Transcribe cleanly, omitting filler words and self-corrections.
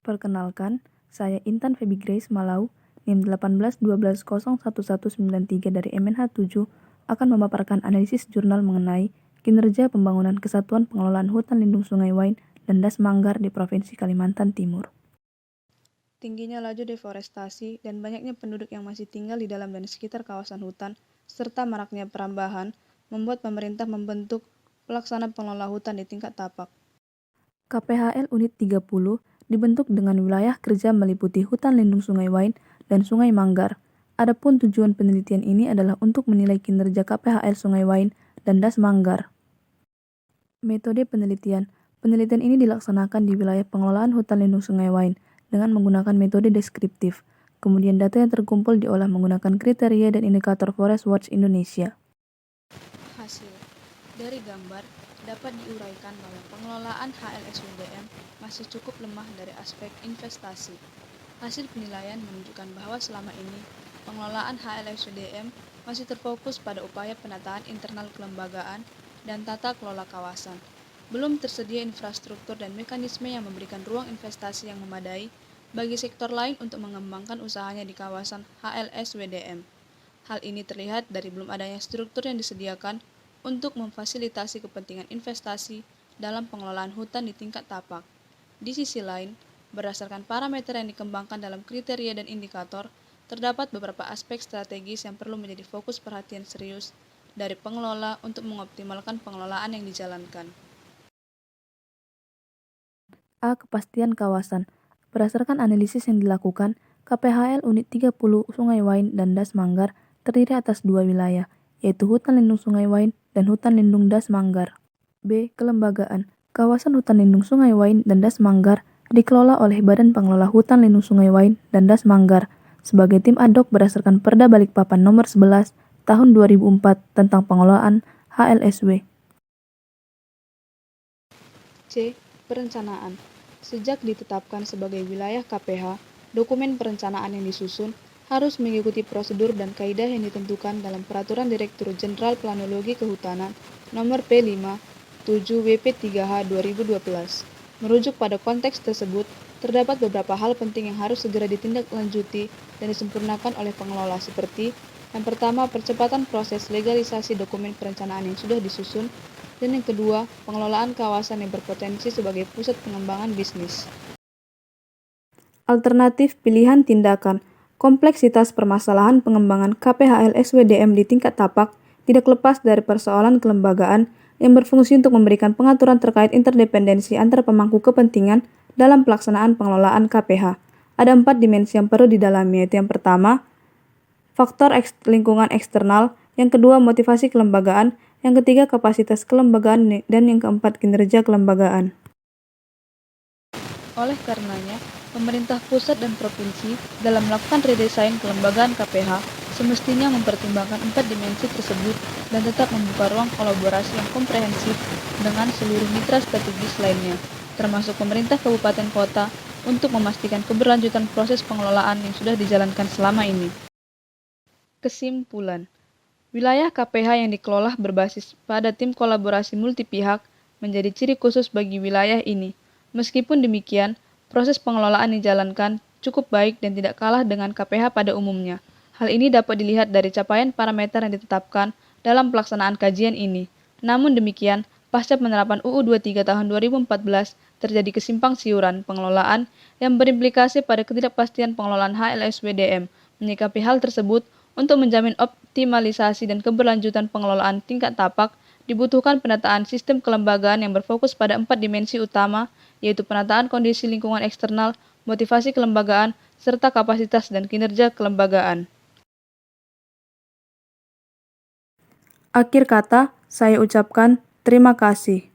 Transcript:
Perkenalkan, saya Intan Feby Grace Malau, NIM 1812011193 dari MNH 7 akan memaparkan analisis jurnal mengenai kinerja pembangunan Kesatuan Pengelolaan Hutan Lindung Sungai Wain dan Das Manggar di Provinsi Kalimantan Timur. Tingginya laju deforestasi dan banyaknya penduduk yang masih tinggal di dalam dan sekitar kawasan hutan, serta maraknya perambahan, membuat pemerintah membentuk pelaksana pengelola hutan di tingkat tapak. KPHL Unit 30 dibentuk dengan wilayah kerja meliputi hutan lindung Sungai Wain dan Sungai Manggar. Adapun tujuan penelitian ini adalah untuk menilai kinerja KPHL Sungai Wain dan Das Manggar. Metode penelitian. Penelitian ini dilaksanakan di wilayah pengelolaan hutan lindung Sungai Wain dengan menggunakan metode deskriptif. Kemudian data yang terkumpul diolah menggunakan kriteria dan indikator Forest Watch Indonesia. Hasil dari gambar dapat diuraikan bahwa pengelolaan HLSWDM masih cukup lemah dari aspek investasi. Hasil penilaian menunjukkan bahwa selama ini pengelolaan HLSWDM masih terfokus pada upaya penataan internal kelembagaan dan tata kelola kawasan. Belum tersedia infrastruktur dan mekanisme yang memberikan ruang investasi yang memadai bagi sektor lain untuk mengembangkan usahanya di kawasan HLSWDM. Hal ini terlihat dari belum adanya struktur yang disediakan untuk memfasilitasi kepentingan investasi dalam pengelolaan hutan di tingkat tapak. Di sisi lain, berdasarkan parameter yang dikembangkan dalam kriteria dan indikator, terdapat beberapa aspek strategis yang perlu menjadi fokus perhatian serius dari pengelola untuk mengoptimalkan pengelolaan yang dijalankan. A. Kepastian kawasan. Berdasarkan analisis yang dilakukan, KPHL Unit 30 Sungai Wain dan Das Manggar terdiri atas dua wilayah, yaitu Hutan Lindung Sungai Wain dan Hutan Lindung Das Manggar. B. Kelembagaan. Kawasan Hutan Lindung Sungai Wain dan Das Manggar dikelola oleh Badan Pengelola Hutan Lindung Sungai Wain dan Das Manggar sebagai tim ad hoc berdasarkan Perda Balikpapan Nomor 11 Tahun 2004 tentang pengelolaan HLSW. C. Perencanaan. Sejak ditetapkan sebagai wilayah KPH, dokumen perencanaan yang disusun harus mengikuti prosedur dan kaidah yang ditentukan dalam Peraturan Direktur Jenderal Planologi Kehutanan Nomor P5 7 WP3H 2012. Merujuk pada konteks tersebut, terdapat beberapa hal penting yang harus segera ditindaklanjuti dan disempurnakan oleh pengelola seperti yang pertama, percepatan proses legalisasi dokumen perencanaan yang sudah disusun, dan yang kedua, pengelolaan kawasan yang berpotensi sebagai pusat pengembangan bisnis. Alternatif pilihan tindakan. Kompleksitas permasalahan pengembangan KPHL SWDM di tingkat tapak tidak lepas dari persoalan kelembagaan yang berfungsi untuk memberikan pengaturan terkait interdependensi antara pemangku kepentingan dalam pelaksanaan pengelolaan KPH. Ada 4 dimensi yang perlu didalami, yaitu yang pertama, faktor lingkungan eksternal, yang kedua, motivasi kelembagaan, yang ketiga, kapasitas kelembagaan, dan yang keempat, kinerja kelembagaan. Oleh karenanya, pemerintah pusat dan provinsi dalam melakukan redesain kelembagaan KPH semestinya mempertimbangkan 4 dimensi tersebut dan tetap membuka ruang kolaborasi yang komprehensif dengan seluruh mitra strategis lainnya, termasuk pemerintah kabupaten kota, untuk memastikan keberlanjutan proses pengelolaan yang sudah dijalankan selama ini. Kesimpulan, wilayah KPH yang dikelola berbasis pada tim kolaborasi multipihak menjadi ciri khusus bagi wilayah ini. Meskipun demikian, proses pengelolaan dijalankan cukup baik dan tidak kalah dengan KPH pada umumnya. Hal ini dapat dilihat dari capaian parameter yang ditetapkan dalam pelaksanaan kajian ini. Namun demikian, pasca penerapan UU 23 tahun 2014, terjadi kesimpang siuran pengelolaan yang berimplikasi pada ketidakpastian pengelolaan HLSWDM. Menyikapi hal tersebut, untuk menjamin optimalisasi dan keberlanjutan pengelolaan tingkat tapak, dibutuhkan penataan sistem kelembagaan yang berfokus pada 4 dimensi utama, yaitu penataan kondisi lingkungan eksternal, motivasi kelembagaan, serta kapasitas dan kinerja kelembagaan. Akhir kata, saya ucapkan terima kasih.